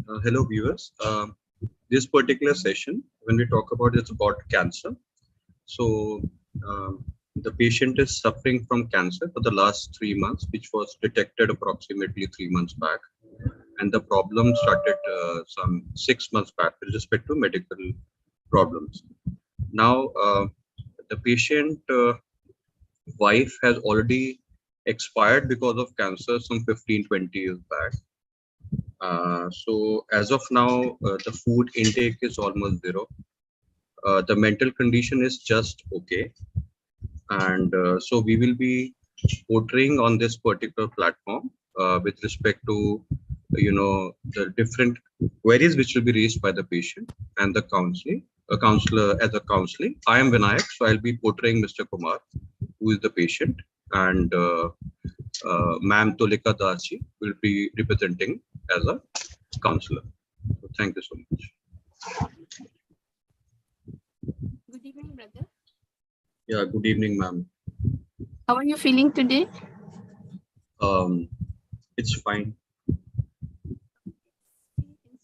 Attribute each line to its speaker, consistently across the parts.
Speaker 1: Hello, viewers. This particular session, when we talk about it's about cancer. So, the patient is suffering from cancer for the last 3 months, which was detected approximately 3 months back, and the problem started some 6 months back with respect to medical problems. Now, the patient wife has already expired because of cancer some 15-20 years back. So as of now, the food intake is almost zero. The mental condition is just okay. And so we will be portraying on this particular platform with respect to, the different queries which will be raised by the patient and the counselor as a counseling. I am Vinayak, so I'll be portraying Mr. Kumar, who is the patient, and Ma'am Tulika Dasi will be representing as a counselor. So thank you so much.
Speaker 2: Good evening, brother.
Speaker 1: Yeah, good evening, ma'am.
Speaker 2: How are you feeling today?
Speaker 1: It's fine.
Speaker 2: In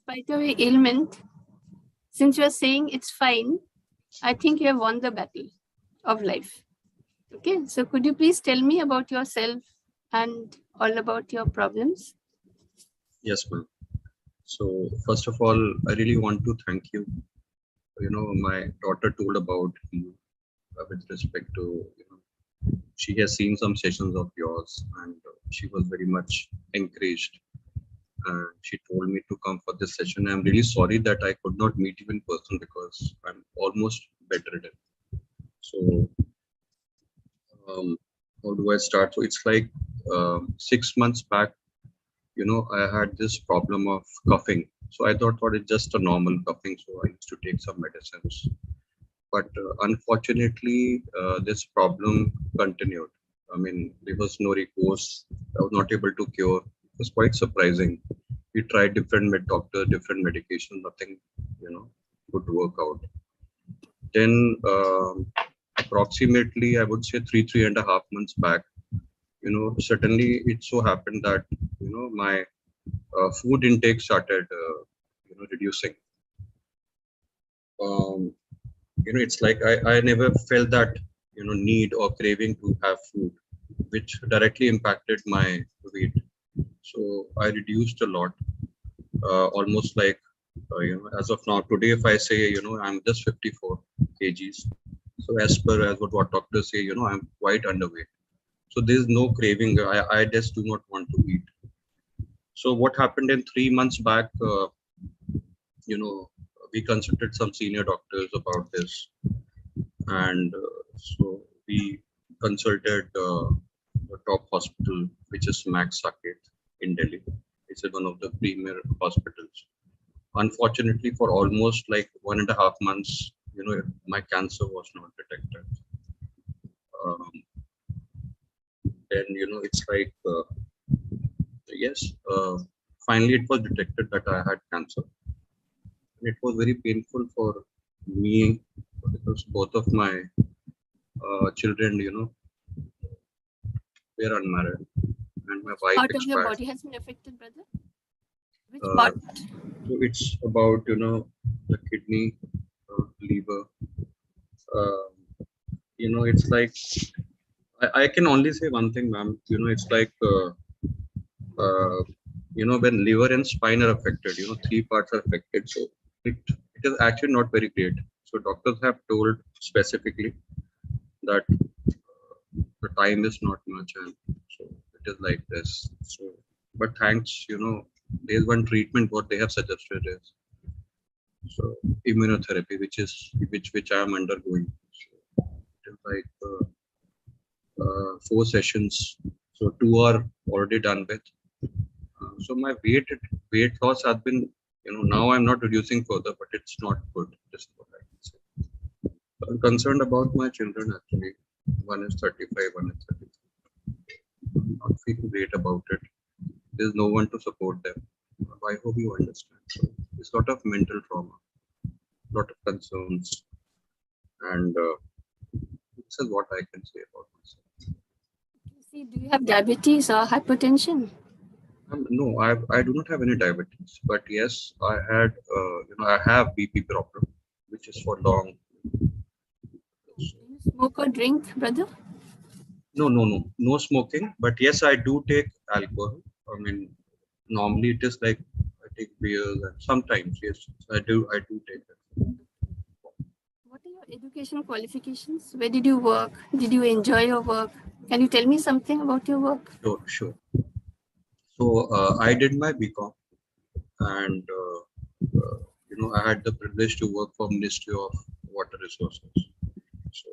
Speaker 2: spite of your ailment, since you are saying it's fine, I think you have won the battle of life. Okay, so could you please tell me about yourself and all about your problems?
Speaker 1: Yes, ma'am. So first of all, I really want to thank you. My daughter told about you with respect to, she has seen some sessions of yours, and she was very much encouraged. She told me to come for this session. I'm really sorry that I could not meet you in person because I'm almost bedridden. So how do I start? So it's like 6 months back, I had this problem of coughing. So I thought it's just a normal coughing. So I used to take some medicines. But unfortunately, this problem continued. I mean, there was no recourse. I was not able to cure. It was quite surprising. We tried different doctors, different medication, nothing, could work out. Then approximately, I would say 3.5 months back, suddenly it so happened that, my food intake started, reducing. Um, it's like I never felt that, need or craving to have food, which directly impacted my weight. So I reduced a lot, almost like, as of now, today, if I say, I'm just 54 kgs. So as per as what doctors say, I'm quite underweight. So there's no craving. I just do not want to eat. So what happened in 3 months back, we consulted some senior doctors about this, and so we consulted the top hospital, which is Max Saket in Delhi. It's one of the premier hospitals. Unfortunately, for almost like 1.5 months, my cancer was not detected. Um, then it's like yes, finally it was detected that I had cancer. And it was very painful for me because both of my children, were unmarried, and my wife
Speaker 2: Part of your
Speaker 1: expired.
Speaker 2: body has been affected, brother? Which
Speaker 1: Uh,
Speaker 2: part?
Speaker 1: so it's about the kidney, liver. Uh, it's like I can only say one thing, ma'am. It's like uh, when liver and spine are affected, three parts are affected. So it is actually not very great. So doctors have told specifically that the time is not much, and so it is like this. So, but thanks, there's one treatment what they have suggested is so immunotherapy, which I am undergoing. So it is like 4 sessions. So 2 are already done with. So my weight loss has been, now I'm not reducing further, but it's not good. This is what I can say. I'm concerned about my children actually. One is 35, one is 33. I'm not feeling great about it. There's no one to support them. I hope you understand. So it's a lot of mental trauma, lot of concerns, and this is what I can say about myself.
Speaker 2: See, do you have diabetes or hypertension?
Speaker 1: No, I do not have any diabetes, but yes, I had I have BP problem, which is for long.
Speaker 2: Do you smoke or drink, brother?
Speaker 1: No smoking, but yes, I do take alcohol. I mean, normally it is like I take beers, and sometimes yes, I do take it.
Speaker 2: What are your education qualifications? Where did you work? Did you enjoy your work? Can you tell me something about your work?
Speaker 1: Sure, sure. So I did my BCom, and I had the privilege to work for Ministry of Water Resources. So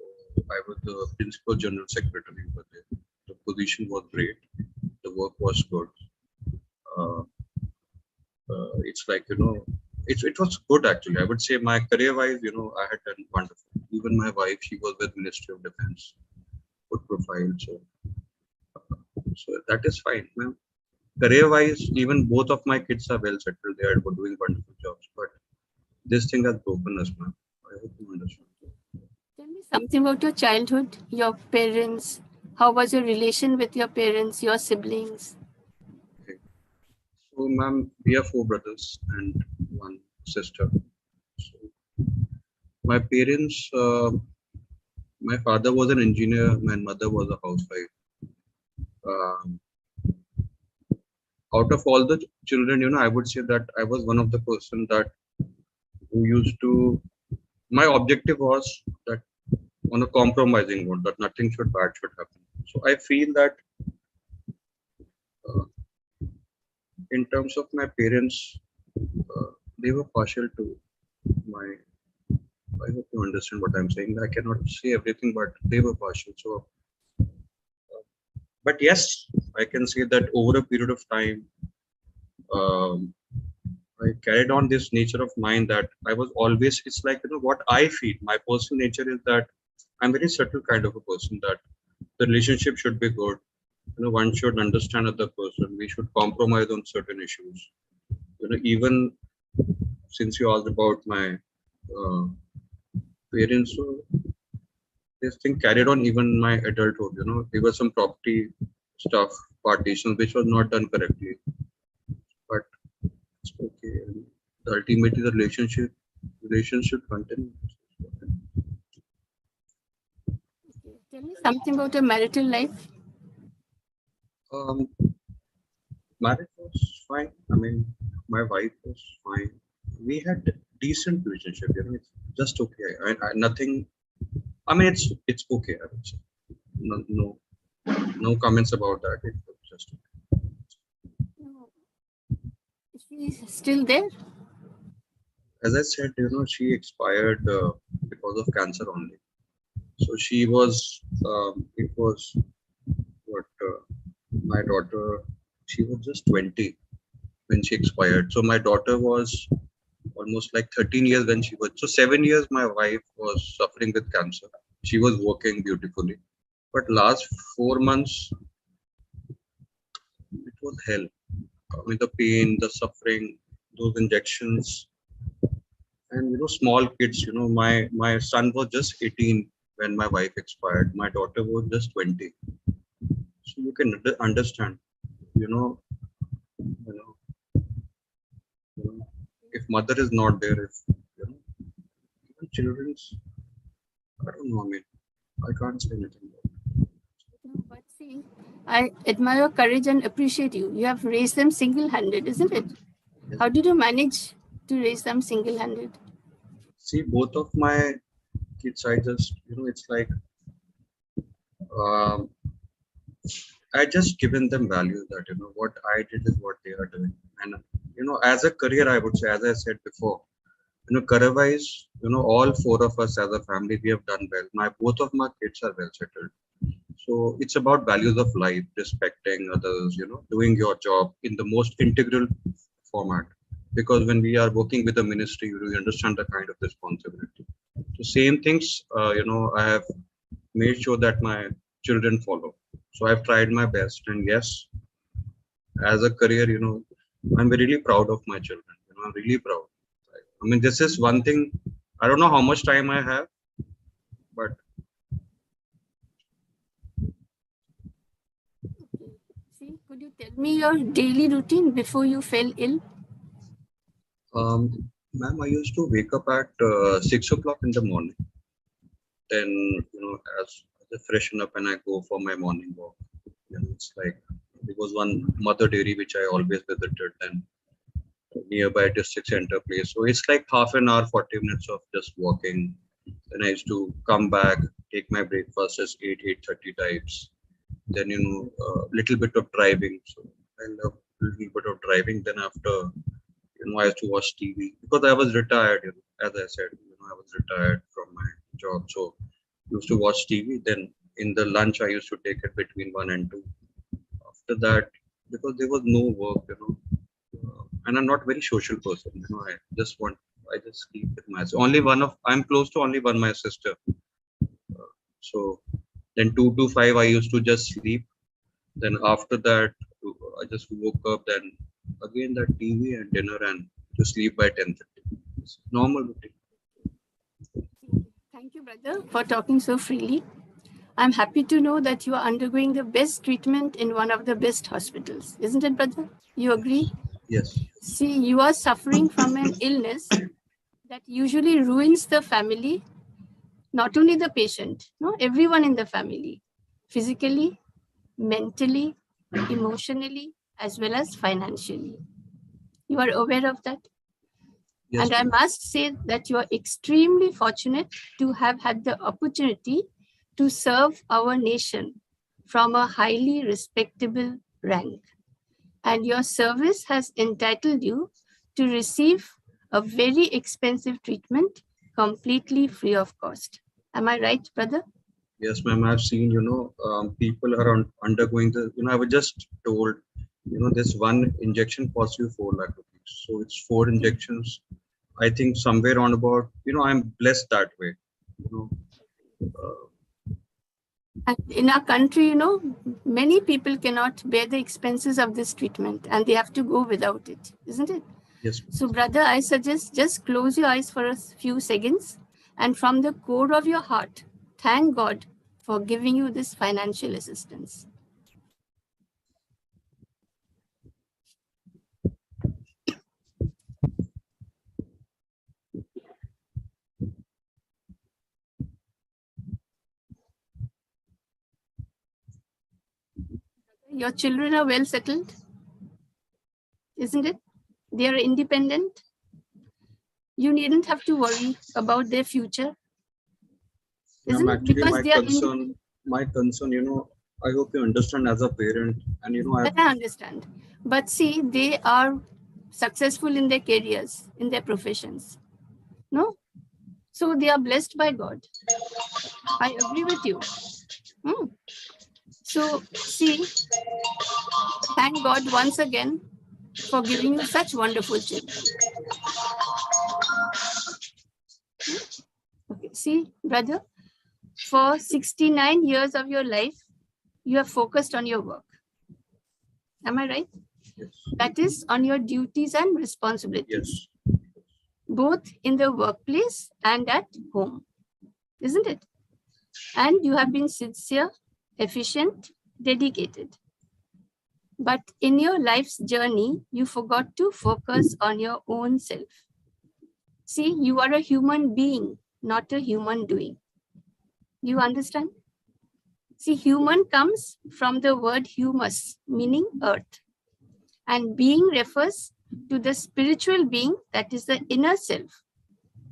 Speaker 1: I was the principal general secretary over there. The position was great. The work was good. Uh, it's like it was good actually. I would say my career wise, I had done wonderful. Even my wife, she was with Ministry of Defense, good profile. So that is fine, ma'am. Career wise, even both of my kids are well settled. They are doing wonderful jobs. But this thing has broken us, ma'am. I hope you understand.
Speaker 2: Tell me something about your childhood, your parents. How was your relation with your parents, your siblings?
Speaker 1: Okay. So, ma'am, we are four brothers and one sister. So, my parents, my father was an engineer, my mother was a housewife. Um, Out of all the children, I would say that I was one of the person that who used to. My objective was that on a compromising note, that nothing should bad should happen. So I feel that uh, in terms of my parents, they were partial to my. I hope you understand what I'm saying. I cannot say everything, but they were partial. So, but yes, I can say that over a period of time, um, I carried on this nature of mine that I was always. It's like what I feel. My personal nature is that I'm very subtle kind of a person that the relationship should be good. One should understand other person. We should compromise on certain issues. Even since you asked about my uh, parents, so this thing carried on even my adulthood. There was some property stuff, partitions, which was not done correctly, but it's okay. And ultimately, the relationship continue.
Speaker 2: Okay. Tell me something about your marital life.
Speaker 1: Um, Marriage was fine. I mean, my wife was fine. We had decent relationship. It's just okay. Nothing. I mean, it's okay. I would say no comments about that. It was just
Speaker 2: No. Is she still there?
Speaker 1: as I said. She expired because of cancer only. So she was. It was what my daughter. She was just 20 when she expired. So my daughter was almost like 13 years when she was. So 7 years my wife was suffering with cancer. She was working beautifully. But last 4 months, it was hell. I mean, the pain, the suffering, those injections, and small kids. My son was just 18 when my wife expired. My daughter was just 20. So you can understand. You know, you know, if mother is not there, if even children's, I don't know. I mean, I can't say anything.
Speaker 2: No, but see, I admire your courage and appreciate you. You have raised them single handed, isn't it?
Speaker 1: Yes.
Speaker 2: How did you manage to raise them single handed?
Speaker 1: See, both of my kids, I just, it's like um, I just given them values that what I did is what they are doing, and as a career, I would say, as I said before, career wise, all four of us as a family, we have done well. Both of my kids are well settled, so it's about values of life, respecting others, doing your job in the most integral format. Because when we are working with the ministry, we understand the kind of responsibility. So same things, I have made sure that my children follow. So I've tried my best, and yes, as a career, I'm really proud of my children. I'm really proud. I mean, this is one thing. I don't know how much time I have, but
Speaker 2: Okay. See, could you Tell me your daily routine before you fell ill.
Speaker 1: Ma'am, I used to wake up at 6 o'clock in the morning. Then, as I freshen up and I go for my morning walk. It's like there was one mother dairy which I always visited, and nearby district center place. So it's like half an hour, 40 minutes of just walking. Then I used to come back, take my breakfast as 8:30 types. Then little bit of driving. So I love little bit of driving. Then after I used to watch TV because I was retired. As I said, I was retired from my job, so used to watch TV. Then in the lunch, I used to take it between 1 and 2. After that, because there was no work, and I'm not very social person. I just sleep with myself. I'm close to only one my sister. So then 2 to 5, I used to just sleep. Then after that, I just woke up. Then again that TV and dinner and to sleep by 10:30. It's normal routine.
Speaker 2: Thank you, brother, for talking so freely. I'm happy to know that you are undergoing the best treatment in one of the best hospitals. Isn't it, brother? You agree?
Speaker 1: Yes.
Speaker 2: See, you are suffering from an illness that usually ruins the family, not only the patient, no, everyone in the family, physically, mentally, emotionally, as well as financially. You are aware of that?
Speaker 1: Yes,
Speaker 2: and I must say that you are extremely fortunate to have had the opportunity to serve our nation from a highly respectable rank. And your service has entitled you to receive a very expensive treatment completely free of cost. Am I right, brother?
Speaker 1: Yes, ma'am. I've seen, people are undergoing the, I was just told, this one injection costs you 4 lakh rupees. So it's 4 injections. I think somewhere on about, I'm blessed that way.
Speaker 2: And in our country, many people cannot bear the expenses of this treatment and they have to go without it, isn't it?
Speaker 1: Yes.
Speaker 2: So, brother, I suggest just close your eyes for a few seconds and from the core of your heart, thank God for giving you this financial assistance. Your children are well settled, isn't it? They are independent. You needn't have to worry about their future. Isn't it?
Speaker 1: Actually,
Speaker 2: Because
Speaker 1: my concern, I hope you understand as a parent, and
Speaker 2: I understand. But see, they are successful in their careers, in their professions. No? So they are blessed by God. I agree with you. So see, thank God once again for giving you such wonderful children. Okay, see, brother, for 69 years of your life, you are focused on your work. Am I right?
Speaker 1: Yes.
Speaker 2: That is on your duties and responsibilities. Yes. Both in the workplace and at home, isn't it? And you have been sincere, efficient, dedicated. But in your life's journey, you forgot to focus on your own self. See, you are a human being, not a human doing. You understand? See, human comes from the word humus, meaning earth. And being refers to the spiritual being that is the inner self,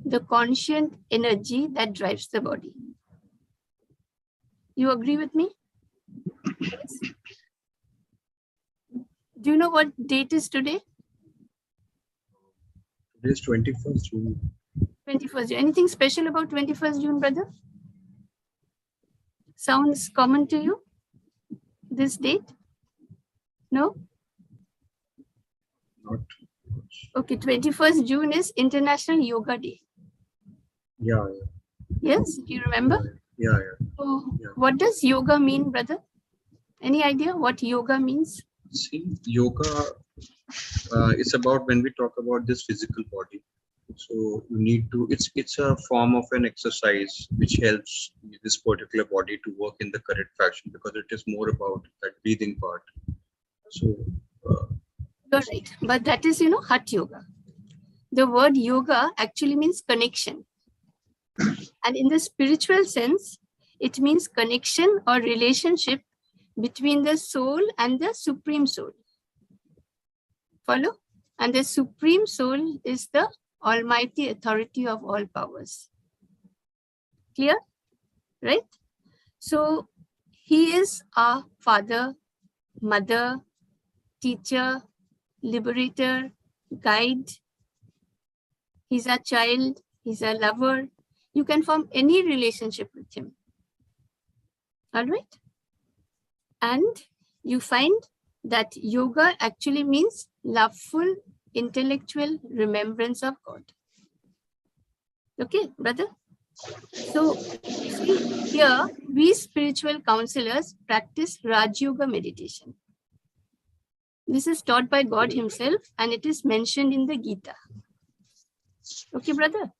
Speaker 2: the conscient energy that drives the body. You agree with me? Yes. Do you know what date is today?
Speaker 1: Today is 21st June.
Speaker 2: 21st June. Anything special about 21st June, brother? Sounds common to you? This date? No?
Speaker 1: Not.
Speaker 2: Okay, 21st June is International Yoga Day.
Speaker 1: Yeah.
Speaker 2: Yes, do you remember?
Speaker 1: Yeah.
Speaker 2: Oh, yeah. What does yoga mean, brother? Any idea what yoga means?
Speaker 1: See, yoga is about when we talk about this physical body. So you need to, it's a form of an exercise which helps this particular body to work in the correct fashion because it is more about that breathing part. So,
Speaker 2: You're right. But that is, Hatha Yoga. The word yoga actually means connection. And in the spiritual sense, it means connection or relationship between the soul and the supreme soul. Follow? And the supreme soul is the almighty authority of all powers. Clear? Right? So he is our father, mother, teacher, liberator, guide. He's a child, he's a lover. You can form any relationship with him. All right? And you find that yoga actually means loveful, intellectual remembrance of God. Okay, brother? So, see, here we spiritual counselors practice Raj Yoga meditation. This is taught by God himself and it is mentioned in the Gita. Okay, brother?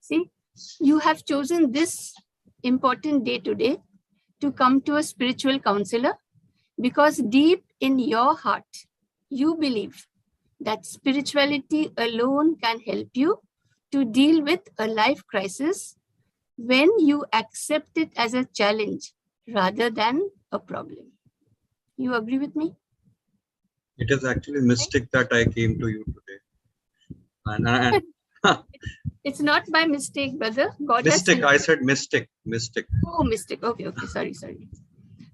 Speaker 2: See, you have chosen this important day today to come to a spiritual counselor because deep in your heart, you believe that spirituality alone can help you to deal with a life crisis when you accept it as a challenge rather than a problem. You agree with me?
Speaker 1: it is actually mystic that I came to you today. And
Speaker 2: It's not by mistake, brother. God
Speaker 1: mystic,
Speaker 2: has
Speaker 1: I said mystic.
Speaker 2: Oh, mistake. Okay, sorry.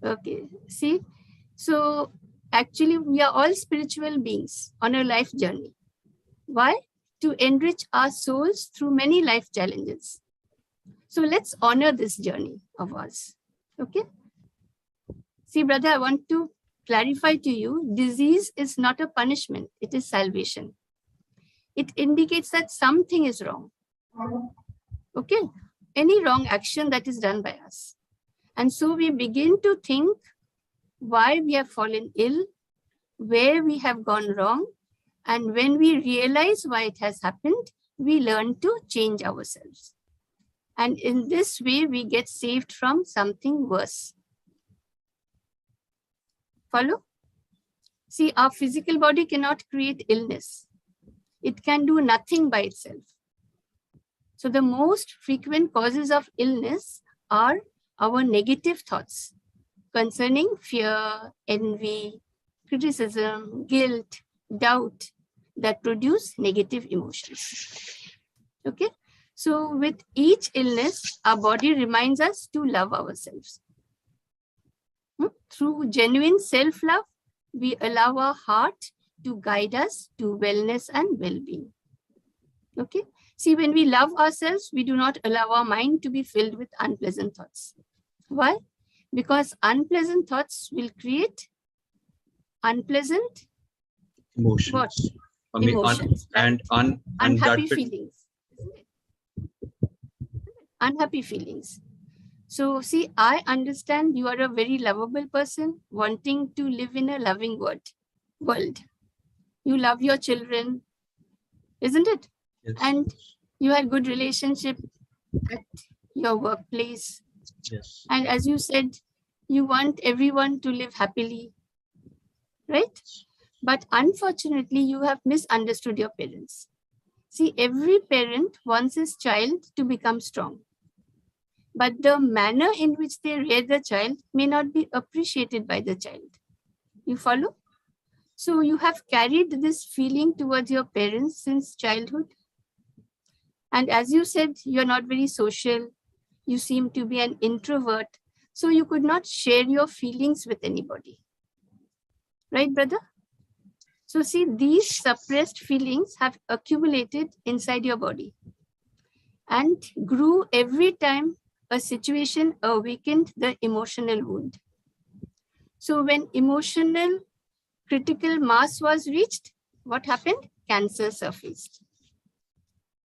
Speaker 2: Okay, see, so actually we are all spiritual beings on a life journey. Why? To enrich our souls through many life challenges. So let's honor this journey of ours. Okay. See, brother, I want to clarify to you, disease is not a punishment. It is salvation. It indicates that something is wrong. Okay. Any wrong action that is done by us. And so we begin to think why we have fallen ill, where we have gone wrong. And when we realize why it has happened, we learn to change ourselves. And in this way, we get saved from something worse. Follow? See, our physical body cannot create illness. It can do nothing by itself. So the most frequent causes of illness are our negative thoughts concerning fear, envy, criticism, guilt, doubt that produce negative emotions. Okay? So with each illness, our body reminds us to love ourselves. Through genuine self-love, we allow our heart to guide us to wellness and well-being. Okay? See, when we love ourselves, we do not allow our mind to be filled with unpleasant thoughts. Why? Because unpleasant thoughts will create unpleasant
Speaker 1: Emotions.
Speaker 2: what?
Speaker 1: I mean,
Speaker 2: Emotions.
Speaker 1: and
Speaker 2: unhappy
Speaker 1: that
Speaker 2: feelings. Isn't it? Unhappy feelings. So see, I understand you are a very lovable person wanting to live in a loving world. You love your children, isn't it?
Speaker 1: yes.
Speaker 2: And you had good relationship at your workplace.
Speaker 1: Yes.
Speaker 2: And as you said, you want everyone to live happily, right? But unfortunately, you have misunderstood your parents. See, every parent wants his child to become strong. But the manner in which they rear the child may not be appreciated by the child. You follow? So you have carried this feeling towards your parents since childhood. And as you said, you're not very social. You seem to be an introvert. So you could not share your feelings with anybody. Right, brother? So see, these suppressed feelings have accumulated inside your body and grew every time a situation awakened the emotional wound. So when emotional critical mass was reached, what happened? Cancer surfaced.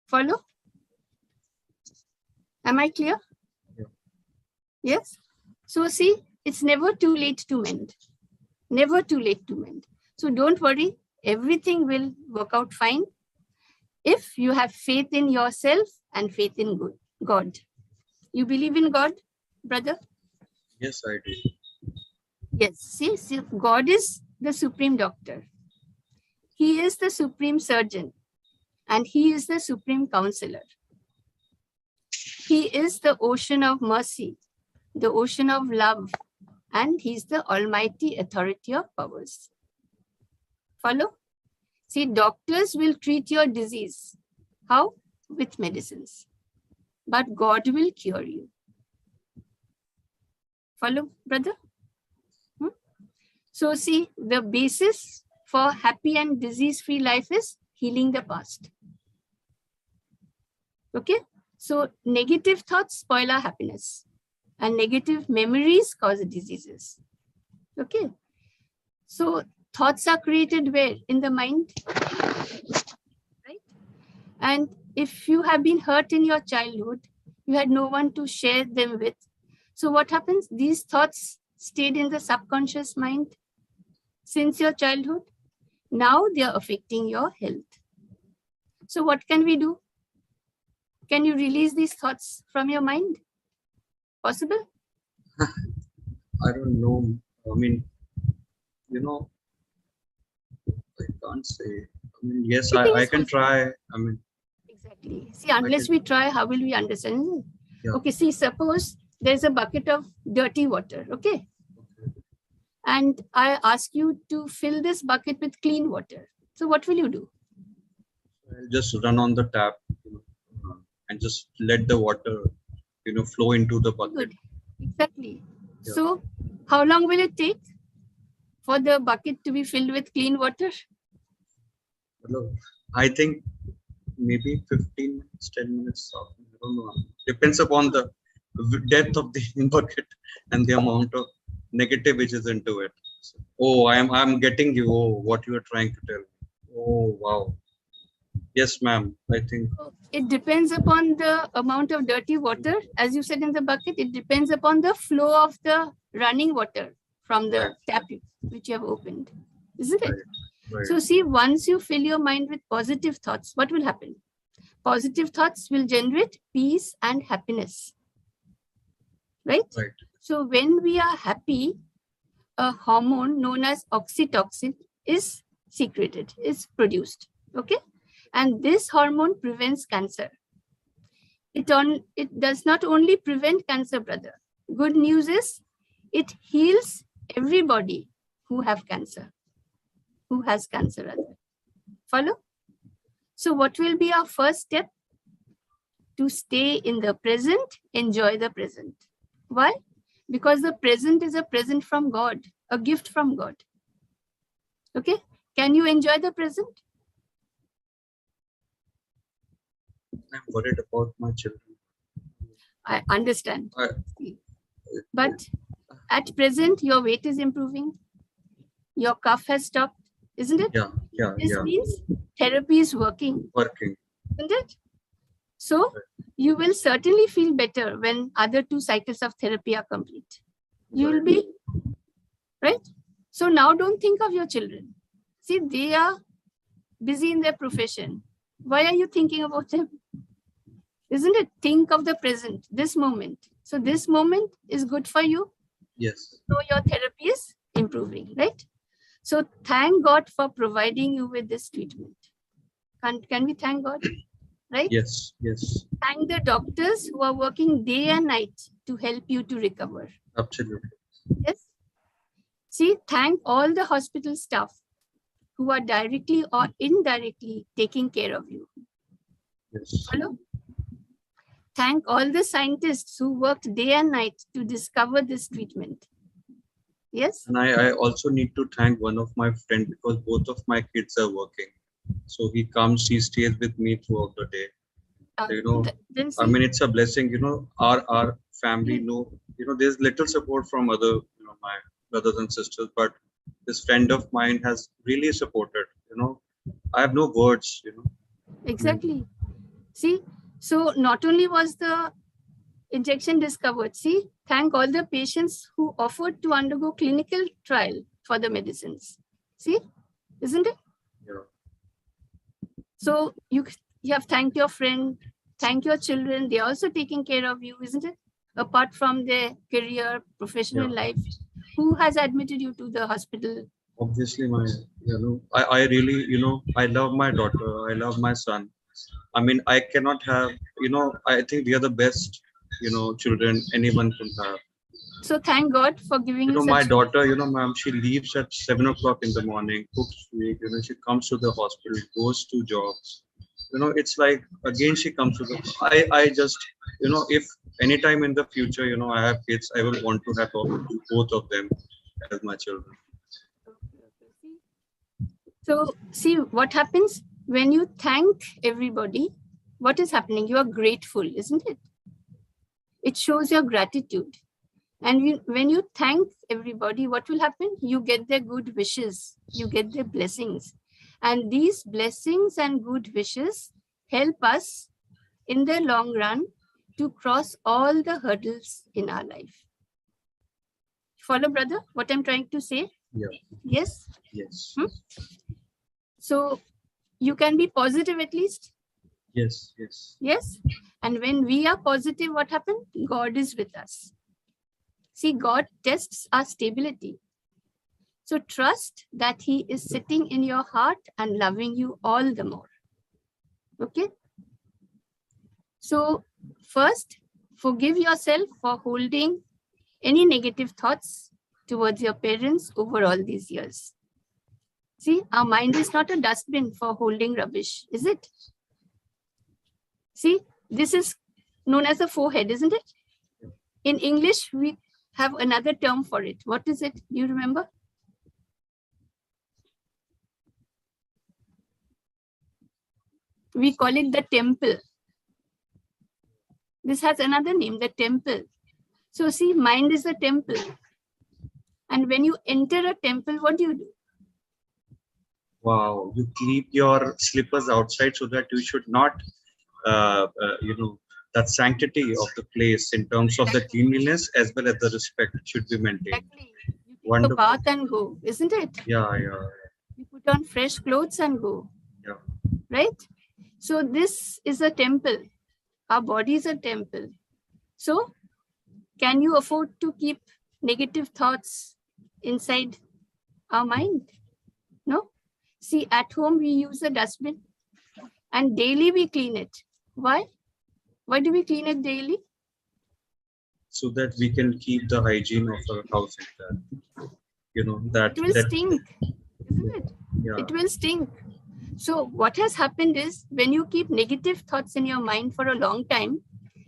Speaker 2: Follow? Am I clear?
Speaker 1: Yeah.
Speaker 2: Yes? So see, it's never too late to mend. Never too late to mend. So don't worry, everything will work out fine if you have faith in yourself and faith in God. You believe in God, brother?
Speaker 1: Yes, I do.
Speaker 2: Yes, see, God is the supreme doctor. He is the supreme surgeon, and he is the supreme counselor. He is the ocean of mercy, the ocean of love, and he's the almighty authority of powers. Follow? See, doctors will treat your disease. How? With medicines. But God will cure you. Follow, brother? So see, the basis for happy and disease-free life is healing the past. Okay? So negative thoughts spoil our happiness, and negative memories cause diseases. Okay? So thoughts are created where? In the mind, right? And if you have been hurt in your childhood, you had no one to share them with. So what happens? These thoughts stayed in the subconscious mind since your childhood. Now they are affecting your health. So what can we do? Can you release these thoughts from your mind? Possible?
Speaker 1: I don't know. I mean, I can't say. I mean, yes, I can try. I mean,
Speaker 2: exactly. See, unless we try, how will we understand?
Speaker 1: Yeah.
Speaker 2: Okay, see, suppose there's a bucket of dirty water, okay? And I ask you to fill this bucket with clean water. So what will you do?
Speaker 1: I'll just run on the tap, and just let the water, flow into the bucket.
Speaker 2: Good. Exactly.
Speaker 1: Yeah.
Speaker 2: So how long will it take for the bucket to be filled with clean water?
Speaker 1: Hello. I think maybe 15 minutes, 10 minutes. I don't know. Depends upon the depth of the bucket and the amount of negative which is into it. So, oh, I'm getting you. Oh, what you are trying to tell me. Oh, wow. Yes, ma'am. I think
Speaker 2: it depends upon the amount of dirty water. As you said in the bucket, it depends upon the flow of the running water from the tap which you have opened. Isn't it?
Speaker 1: Right.
Speaker 2: So see, once you fill your mind with positive thoughts, what will happen? Positive thoughts will generate peace and happiness. Right? So when we are happy, a hormone known as oxytocin is secreted, is produced. Okay? And this hormone prevents cancer. It does not only prevent cancer, brother. Good news is it heals everybody who has cancer rather. Follow? So what will be our first step? To stay in the present, enjoy the present. Why? Because the present is a present from God, a gift from God. Okay? Can you enjoy the present?
Speaker 1: I'm worried about my children.
Speaker 2: I understand. But at present, your weight is improving. Your cough has stopped, isn't it?
Speaker 1: Yeah.
Speaker 2: This means therapy is working. Isn't it? So you will certainly feel better when other 2 cycles of therapy are complete. You will be, right? So now don't think of your children. See, they are busy in their profession. Why are you thinking about them? Isn't it? Think of the present, this moment. So this moment is good for you.
Speaker 1: Yes.
Speaker 2: So your therapy is improving, right? So thank God for providing you with this treatment. Can we thank God? Right?
Speaker 1: Yes.
Speaker 2: Thank the doctors who are working day and night to help you to recover.
Speaker 1: Absolutely.
Speaker 2: Yes. See, thank all the hospital staff who are directly or indirectly taking care of you.
Speaker 1: Yes.
Speaker 2: Hello? Thank all the scientists who worked day and night to discover this treatment. Yes.
Speaker 1: And I also need to thank one of my friends because both of my kids are working. So he stays with me throughout the day. I mean, it's a blessing, our family, there's little support from other, my brothers and sisters, but this friend of mine has really supported, I have no words,
Speaker 2: Exactly. See, so not only was the injection discovered, see, thank all the patients who offered to undergo clinical trial for the medicines. See, isn't it?
Speaker 1: Yeah.
Speaker 2: So you have thanked your friend, thank your children. They're also taking care of you, isn't it? Apart from their career, professional life. Who has admitted you to the hospital?
Speaker 1: Obviously, I really, I love my daughter. I love my son. I mean, I cannot have, I think we are the best, children anyone can have.
Speaker 2: So thank God for giving you
Speaker 1: My
Speaker 2: such.
Speaker 1: daughter, ma'am, she leaves at 7 o'clock in the morning, cooks food, she comes to the hospital, goes to jobs. It's like, again, she comes to I just, if anytime in the future, I have kids, I will want to have both of them as my children.
Speaker 2: So see what happens when you thank everybody. What is happening? You are grateful, isn't it? It shows your gratitude. And when you thank everybody, what will happen? You get their good wishes, you get their blessings. And these blessings and good wishes help us in the long run to cross all the hurdles in our life. Follow, brother, what I'm trying to say?
Speaker 1: Yeah.
Speaker 2: Yes?
Speaker 1: Yes.
Speaker 2: So you can be positive at least?
Speaker 1: Yes, yes.
Speaker 2: Yes. And when we are positive, what happens? God is with us. See, God tests our stability. So trust that He is sitting in your heart and loving you all the more. Okay? So first, forgive yourself for holding any negative thoughts towards your parents over all these years. See, our mind is not a dustbin for holding rubbish, is it? See, this is known as a forehead, isn't it? In English, we have another term for it. What is it? Do you remember? We call it the temple. This has another name, the temple. So see, mind is a temple. And when you enter a temple, what do?
Speaker 1: Wow, you keep your slippers outside so that you should not, that sanctity of the place in terms of the cleanliness as well as the respect should be maintained.
Speaker 2: Exactly. You take a bath and go, isn't it?
Speaker 1: Yeah.
Speaker 2: You put on fresh clothes and go.
Speaker 1: Yeah.
Speaker 2: Right? So this is a temple. Our body is a temple. So can you afford to keep negative thoughts inside our mind? No? See, at home we use a dustbin and daily we clean it. Why? Why do we clean it daily?
Speaker 1: So that we can keep the hygiene of our house intact. That
Speaker 2: it will stink, isn't it?
Speaker 1: Yeah.
Speaker 2: It will stink. So what has happened is when you keep negative thoughts in your mind for a long time,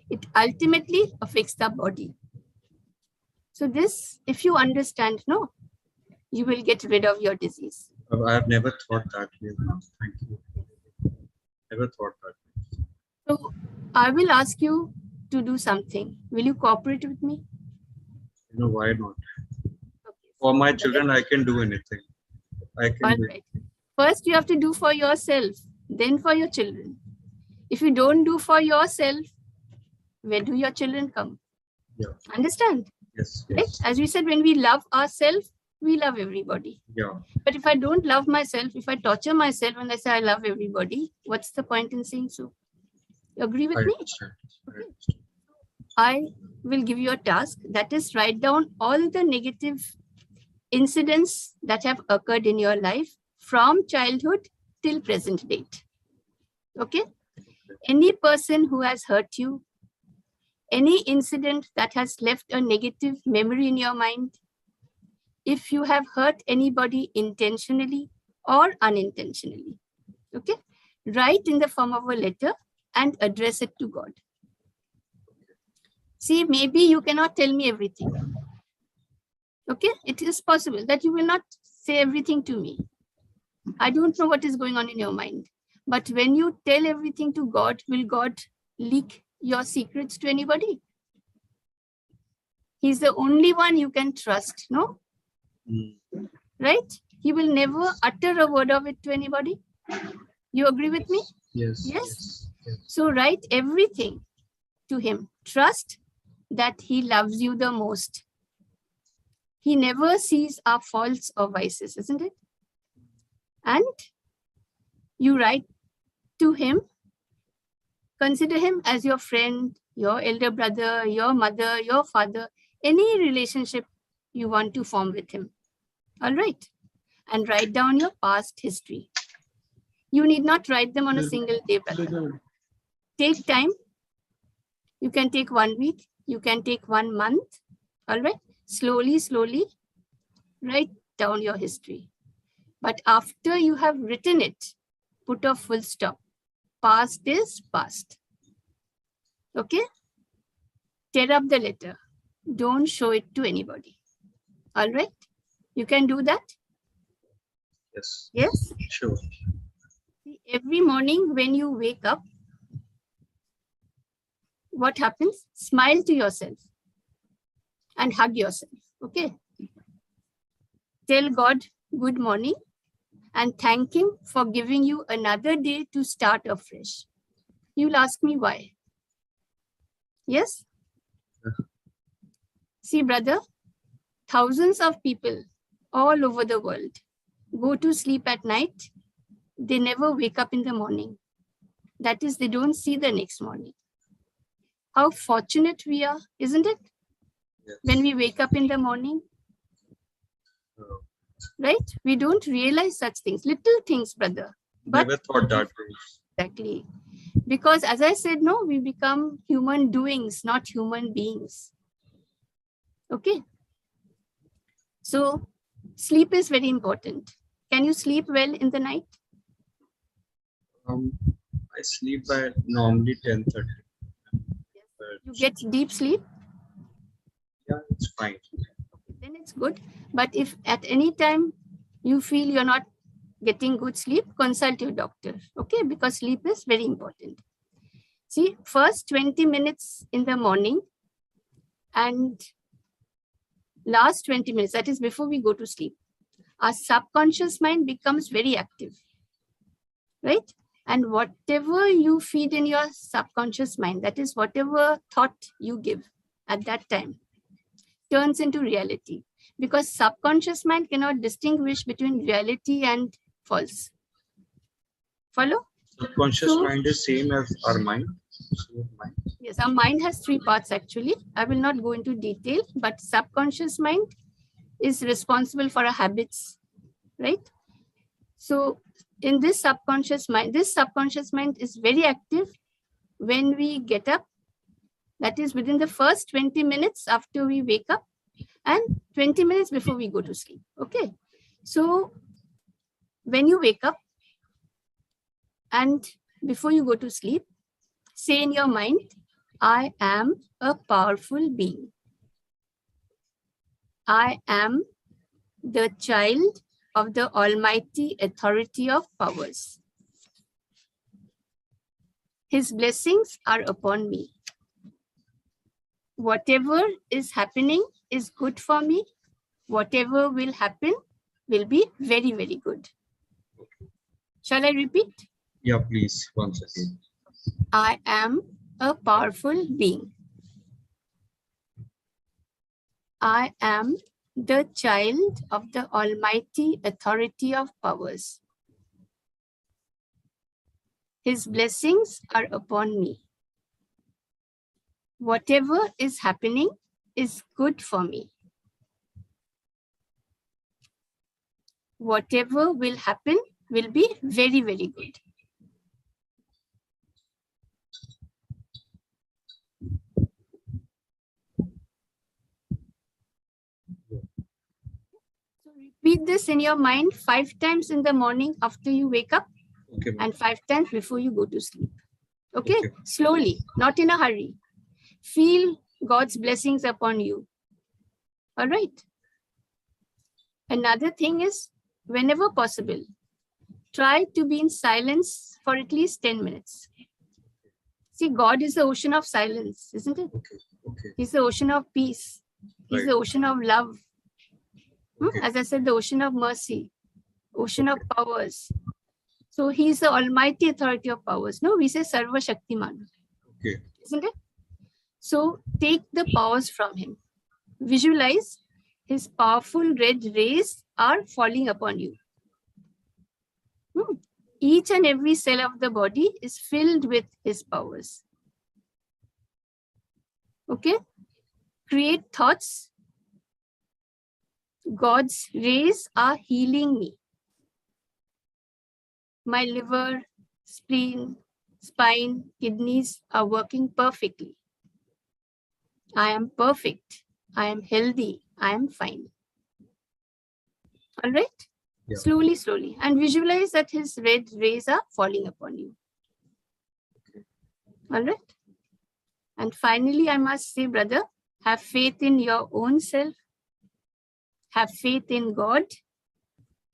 Speaker 2: it ultimately affects the body. So this, if you understand, no, you will get rid of your disease.
Speaker 1: I have never thought that way. Thank you. Never thought that.
Speaker 2: So I will ask you to do something. Will you cooperate with me?
Speaker 1: Why not? Okay. For my children, I can do anything. I can.
Speaker 2: All right. First, you have to do for yourself, then for your children. If you don't do for yourself, where do your children come?
Speaker 1: Yeah.
Speaker 2: Understand?
Speaker 1: Yes.
Speaker 2: Right? As we said, when we love ourselves, we love everybody.
Speaker 1: Yeah.
Speaker 2: But if I don't love myself, if I torture myself and I say I love everybody, what's the point in saying so? You agree with me? Okay. I will give you a task, that is, write down all the negative incidents that have occurred in your life from childhood till present date. Okay? Any person who has hurt you, any incident that has left a negative memory in your mind, if you have hurt anybody intentionally or unintentionally, okay, write in the form of a letter and address it to God. See, maybe you cannot tell me everything. Okay, it is possible that you will not say everything to me. I don't know what is going on in your mind. But when you tell everything to God, will God leak your secrets to anybody? He's the only one you can trust, no? Right? He will never utter a word of it to anybody. You agree with me?
Speaker 1: Yes.
Speaker 2: Yes. So write everything to him. Trust that he loves you the most. He never sees our faults or vices, isn't it? And you write to him, consider him as your friend, your elder brother, your mother, your father, any relationship you want to form with him. All right. And write down your past history. You need not write them on a single day, brother. Take time. You can take 1 week. You can take 1 month. All right. Slowly, slowly write down your history. But after you have written it, put a full stop. Past is past. Okay? Tear up the letter. Don't show it to anybody. All right? You can do that?
Speaker 1: Yes.
Speaker 2: Yes?
Speaker 1: Sure.
Speaker 2: Every morning when you wake up, what happens? Smile to yourself and hug yourself. Okay? Tell God good morning and thank him for giving you another day to start afresh. You'll ask me why. Yes? See, brother, thousands of people all over the world go to sleep at night. They never wake up in the morning. That is, they don't see the next morning. How fortunate we are, isn't it?
Speaker 1: Yes.
Speaker 2: When we wake up in the morning, right? We don't realize such things, little things, brother. But
Speaker 1: never thought that way.
Speaker 2: Exactly. Because as I said, no, we become human doings, not human beings. Okay. So sleep is very important. Can you sleep well in the night?
Speaker 1: I sleep by normally 10:30.
Speaker 2: You get deep sleep?
Speaker 1: Yeah, it's fine.
Speaker 2: Then it's good. But if at any time you feel you're not getting good sleep, consult your doctor. Okay, because sleep is very important. See, first 20 minutes in the morning and last 20 minutes, that is before we go to sleep, our subconscious mind becomes very active, right? And whatever you feed in your subconscious mind, that is whatever thought you give at that time, turns into reality. Because subconscious mind cannot distinguish between reality and false. Follow?
Speaker 1: Subconscious mind is same as our mind.
Speaker 2: Yes, our mind has 3 parts actually. I will not go into detail, but subconscious mind is responsible for our habits, right? So in this subconscious mind is very active when we get up. That is within the first 20 minutes after we wake up and 20 minutes before we go to sleep. Okay. So when you wake up and before you go to sleep, say in your mind, I am a powerful being. I am the child of the Almighty Authority of Powers. His blessings are upon me. Whatever is happening is good for me. Whatever will happen will be very, very good. Shall I repeat?
Speaker 1: Yeah, please, once again.
Speaker 2: I am a powerful being. I am the child of the Almighty Authority of Powers. His blessings are upon me. Whatever is happening is good for me. Whatever will happen will be very, very good. So repeat this in your mind 5 times in the morning after you wake up,
Speaker 1: Okay.
Speaker 2: And 5 times before you go to sleep. Okay? Slowly, not in a hurry. Feel God's blessings upon you. All right. Another thing is, whenever possible, try to be in silence for at least 10 minutes. See, God is the ocean of silence, isn't it?
Speaker 1: Okay.
Speaker 2: He's the ocean of peace. He's the ocean of love. As I said, the ocean of mercy, ocean of powers. So he's the Almighty Authority of Powers. No, we say Sarva Shaktiman.
Speaker 1: Okay.
Speaker 2: Isn't it? So take the powers from him. Visualize his powerful red rays are falling upon you. Each and every cell of the body is filled with his powers. Okay? Create thoughts God's rays are healing me. My liver, spleen, spine, kidneys are working perfectly. I am perfect. I am healthy. I am fine. All right?
Speaker 1: Yeah.
Speaker 2: Slowly, slowly. And visualize that his red rays are falling upon you.
Speaker 1: Okay.
Speaker 2: All right? And finally, I must say, brother, have faith in your own self. Have faith in God.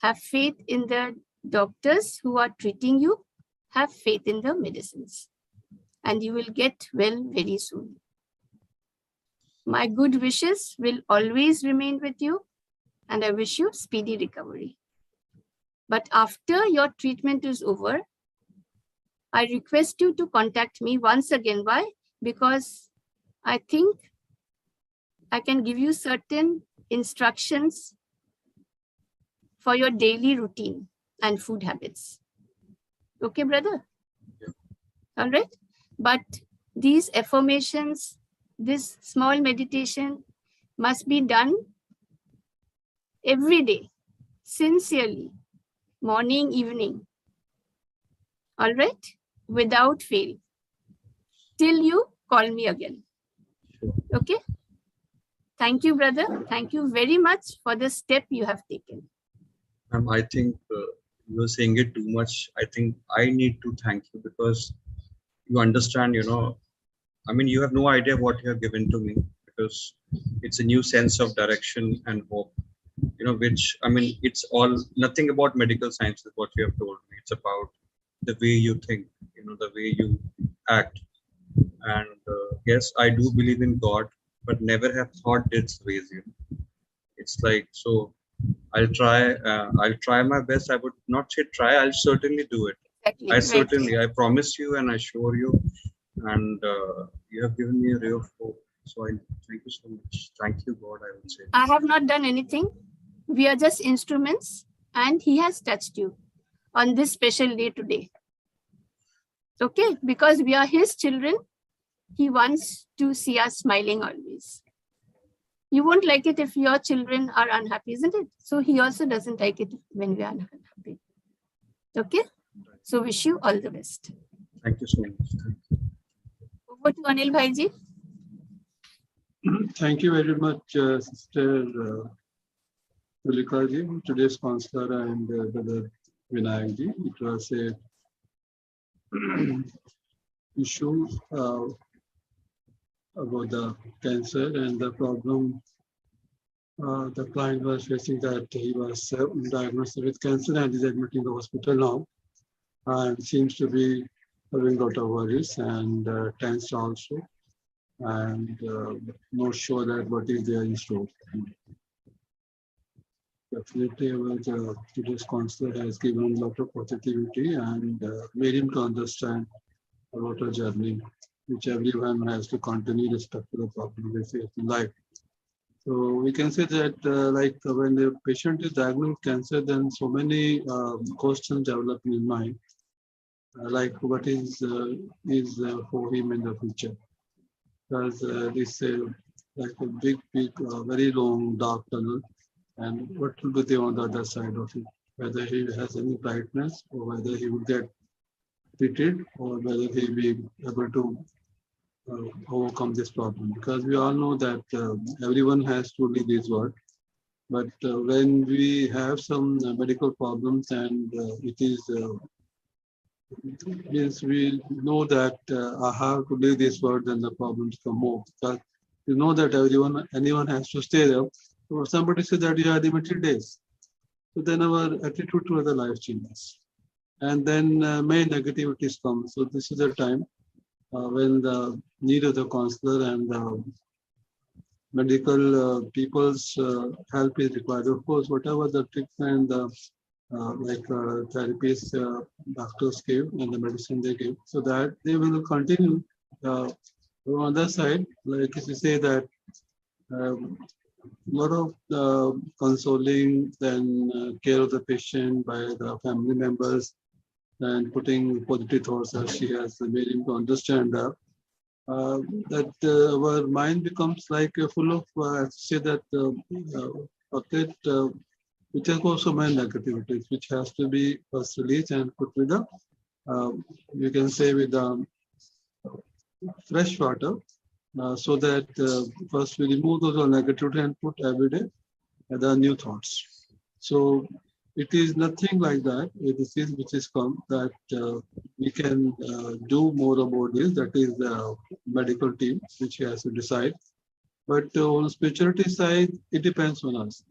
Speaker 2: Have faith in the doctors who are treating you. Have faith in the medicines. And you will get well very soon. My good wishes will always remain with you. And I wish you speedy recovery. But after your treatment is over, I request you to contact me once again. Why? Because I think I can give you certain instructions for your daily routine and food habits. Okay, brother?
Speaker 1: Yeah.
Speaker 2: All right. But these affirmations, this small meditation must be done every day, sincerely, morning, evening. All right? Without fail. Till you call me again.
Speaker 1: Sure.
Speaker 2: Okay? Thank you, brother. Thank you very much for the step you have taken.
Speaker 1: I think you're saying it too much. I think I need to thank you because you understand, I mean, you have no idea what you have given to me because it's a new sense of direction and hope, which, I mean, it's all nothing about medical science is what you have told me. It's about the way you think, the way you act. And yes, I do believe in God, but never have thought this ways, It's like, so I'll try my best. I would not say try, I'll certainly do it.
Speaker 2: Exactly.
Speaker 1: I promise you and I assure you. And you have given me a ray of hope. So I thank you so much. Thank you, God, I would say.
Speaker 2: I have not done anything. We are just instruments, and He has touched you on this special day today. Okay? Because we are His children, He wants to see us smiling always. You won't like it if your children are unhappy, isn't it? So He also doesn't like it when we are unhappy. Okay? So wish you all the best.
Speaker 1: Thank you so much. Thank you.
Speaker 2: Over to Anil Bhaiji.
Speaker 3: Thank you very much, Sister Tulika ji, today's counselor, and Brother Vinayak ji. It was a issue about the cancer and the problem the client was facing, that he was diagnosed with cancer and is admitted in the hospital now, and seems to be having a lot of worries and tense also, and not sure that what is there in store. Definitely, today's counselor has given a lot of positivity and made him to understand about a journey which everyone has to continue respect to the problem they face in life. So we can say that like when the patient is diagnosed with cancer, then so many questions develop in mind, like what is for him in the future. Because this like a big, very long dark tunnel, and what will be there on the other side of it? Whether he has any brightness, or whether he will get treated, or whether he will be able to overcome this problem. Because we all know that everyone has to leave this world, but when we have some medical problems and it is means we know that I have to leave this world, then the problems come more. Because you know that anyone has to stay there. So somebody says that you have limited days. So then our attitude toward the life changes. And then many negativities come. So this is the time when the need of the counselor and medical people's help is required. Of course, whatever the treatment, therapists, doctors give and the medicine they give, so that they will continue. On the other side, like if you say that a lot of consoling, then care of the patient by the family members, and putting positive thoughts as she has made him to understand that our mind becomes like full of say that bucket which has got so many negativities, which has to be first released and put with the, you can say, with the fresh water, so that first we remove those all negativity and put every day the new thoughts. So it is nothing like that. This is which is come that we can do more about this. That is the medical team which has to decide. But on spirituality side, it depends on us.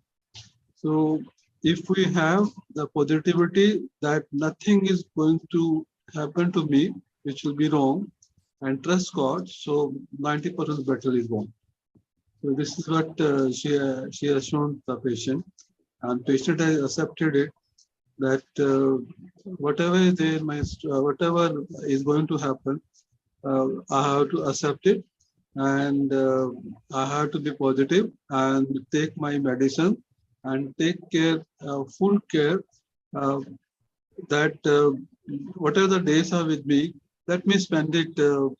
Speaker 3: So if we have the positivity that nothing is going to happen to me, which will be wrong, and trust God, so 90% battle is won. So this is what she has shown the patient, and patient has accepted it that whatever is there, whatever is going to happen, I have to accept it, and I have to be positive and take my medicine and take care, full care, uh, that whatever the days are with me, let me spend it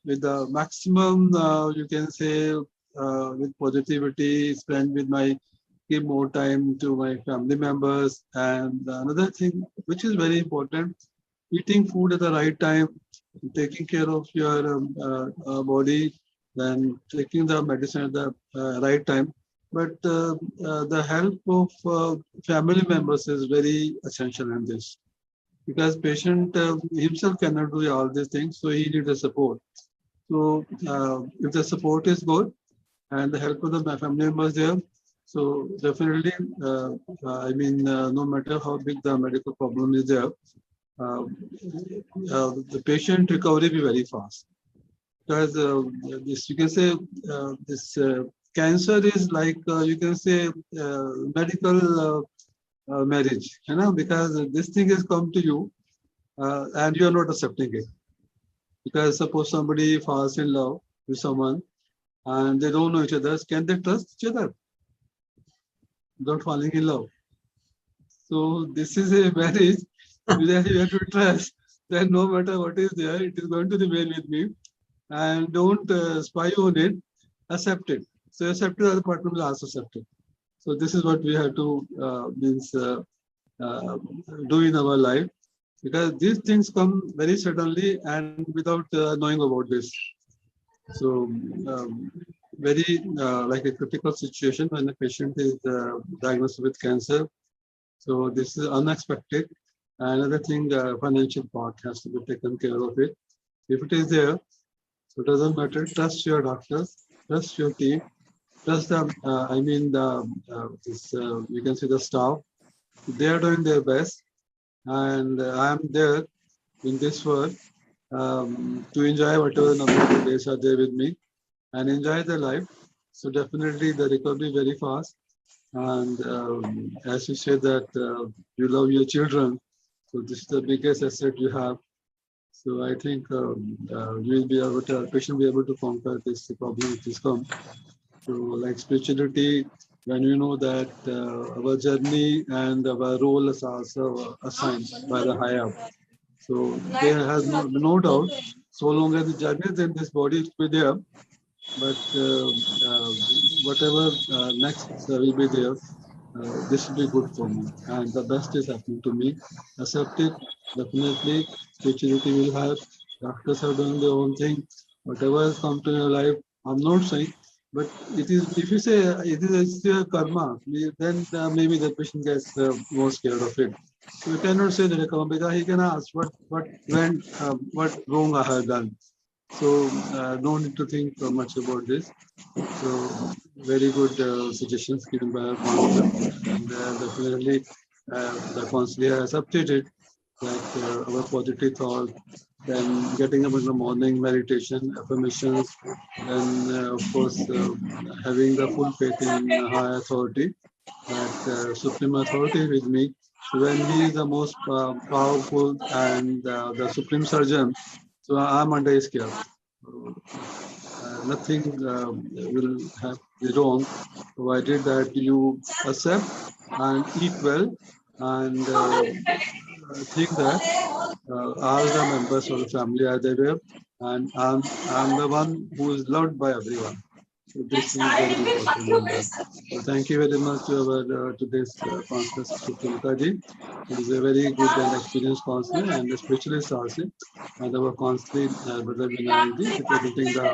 Speaker 3: with the maximum, you can say, with positivity, spend with my, give more time to my family members. And another thing, which is very important, eating food at the right time, taking care of your body, then taking the medicine at the right time. But the help of family members is very essential in this, because patient himself cannot do all these things, so he needs a support. So if the support is good and the help of the family members there, so definitely, no matter how big the medical problem is there, uh, the patient recovery be very fast. Because this, you can say, this cancer is like, you can say, medical marriage, because this thing has come to you and you are not accepting it. Because suppose somebody falls in love with someone and they don't know each other, can they trust each other without falling in love? So this is a marriage that you have to trust that no matter what is there, it is going to remain with me, and don't spy on it, accept it. So accept it, other partner will also accept it. So this is what we have to uh, do in our life, because these things come very suddenly and without knowing about this. So very like a critical situation when a patient is diagnosed with cancer. So this is unexpected. Another thing, financial part has to be taken care of it. If it is there, so it doesn't matter. Trust your doctors, trust your team, trust the, you can see the staff. They are doing their best, and I am there in this world to enjoy whatever number of days are there with me and enjoy their life. So definitely the recovery very fast. And as you said that you love your children, so this is the biggest asset you have. So I think you will be able to, patient will be able to conquer this problem which is come. So like spirituality, when you know that our journey and our role is also assigned by the higher. So there has no doubt, so long as the journey is in this body, it will be there. But whatever next will be there, this will be good for me. And the best is happening to me. Accept it, definitely. Spirituality will help. Doctors are doing their own thing. Whatever has come to your life, I'm not saying, but it is, if you say it is still karma, then maybe the patient gets more scared of it. So you cannot say that karma, because he can ask what wrong I have done. So no need to think much about this. So very good suggestions given by our counselor, and definitely the counselor has updated that our positive thought, then getting up in the morning, meditation, affirmations, and of course having the full faith in high authority, that supreme authority with me. So when he is the most powerful and the supreme surgeon, so I'm under his care. Nothing will have be wrong, provided that you accept and eat well, and think that all the members of the family are there, and I'm the one who is loved by everyone. So this is very important. So thank you very much to our today's counselor, Sister Tulika ji. He is a very good and experienced counselor and a specialist also. And our counselor, Brother Vinay ji, representing the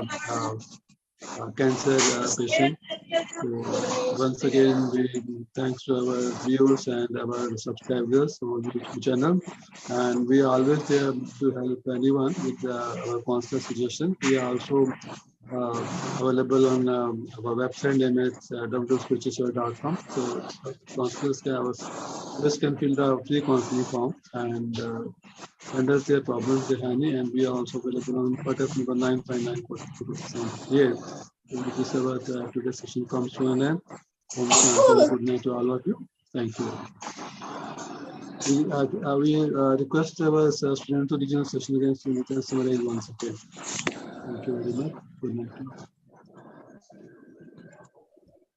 Speaker 3: cancer patient. So once again, we thanks to our viewers and our subscribers on YouTube channel, and we are always there to help anyone with our counselor suggestion. We are also available on our website name is www.spiritualserve.com. So counselors can fill the free counseling form and send us their problems they have, and we are also available on contact number 959-42%. So with this, our today's session comes to an end. Om Shanti. Good night to all of you. Thank you. We request our student to begin the session again, so we can summarize once again. Thank you very much. Good night.